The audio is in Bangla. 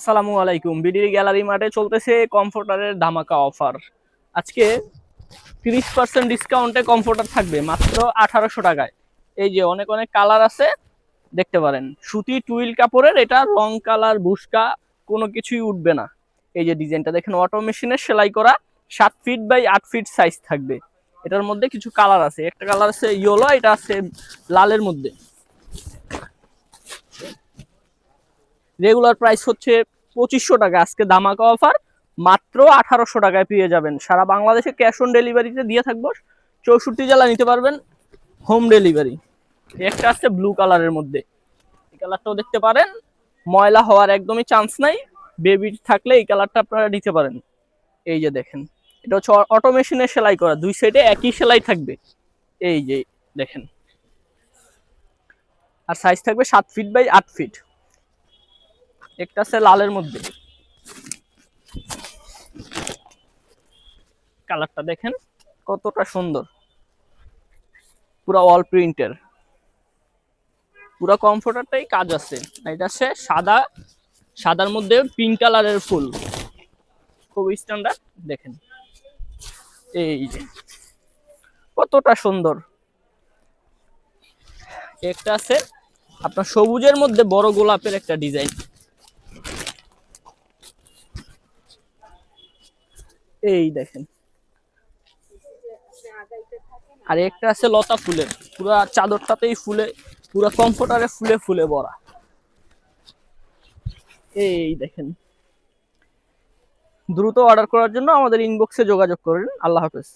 আসসালামু আলাইকুম। বিডি গ্যালারি মার্টে চলতেছে কমফোর্টারের ধামাকা অফার। আজকে 30% ডিসকাউন্টে কমফোর্টার থাকবে মাত্র 1800 টাকায়। এই যে অনেক অনেক কালার আছে, দেখতে পারেন। সুতি টুইল কাপড়ের, এটা রং কালার বুশকা কোনো কিছুই উঠবে না। এই যে ডিজাইনটা দেখেন, অটো মেশিনের সেলাই করা, 7 ফিট বাই 8 ফিট সাইজ থাকবে। এটার মধ্যে কিছু কালার আছে, একটা কালার আছে ইয়েলো, এটা আছে লালের মধ্যে। রেগুলার প্রাইস হচ্ছে 2500 টাকা, আজকে ধামাকা অফার মাত্র 1800 টাকায় পেয়ে যাবেন। সারা বাংলাদেশে ক্যাশ অন ডেলিভারিতে দিয়ে থাকবো, 64 জেলা নিতে পারবেন, হোম ডেলিভারি। একটা আছে ব্লু কালারের মধ্যে, এই কালারটাও দেখতে পারেন, ময়লা হওয়ার একদমই চান্স নাই। বেবি থাকলে এই কালারটা আপনারা নিতে পারেন। এই যে দেখেন, এটা হচ্ছে অটো মেশিনে সেলাই করা, দুই সাইডে একই সেলাই থাকবে। এই যে দেখেন, আর সাইজ থাকবে 7 ফিট বাই 8 ফিট। একটা আছে লালের মধ্যে, কালারটা দেখেন কতটা সুন্দর, পুরো অল প্রিন্টের, পুরো কমফোর্টারটাই কাজ আছে। এটা আছে সাদা, সাদার মধ্যে পিঙ্ক কালারের ফুল, খুব স্ট্যান্ডার্ড। দেখেন এই যে কতটা সুন্দর। একটা আছে আপনার সবুজের মধ্যে বড় গোলাপের একটা ডিজাইন, এই দেখেন। আর একটা আছে লতা ফুলের, পুরা চাদরটাতেই ফুলে, পুরা কমফোর্টারে ফুলে ফুলে ভরা। এই দেখেন, দ্রুত অর্ডার করার জন্য আমাদের ইনবক্সে যোগাযোগ করুন। আল্লাহ হাফেজ।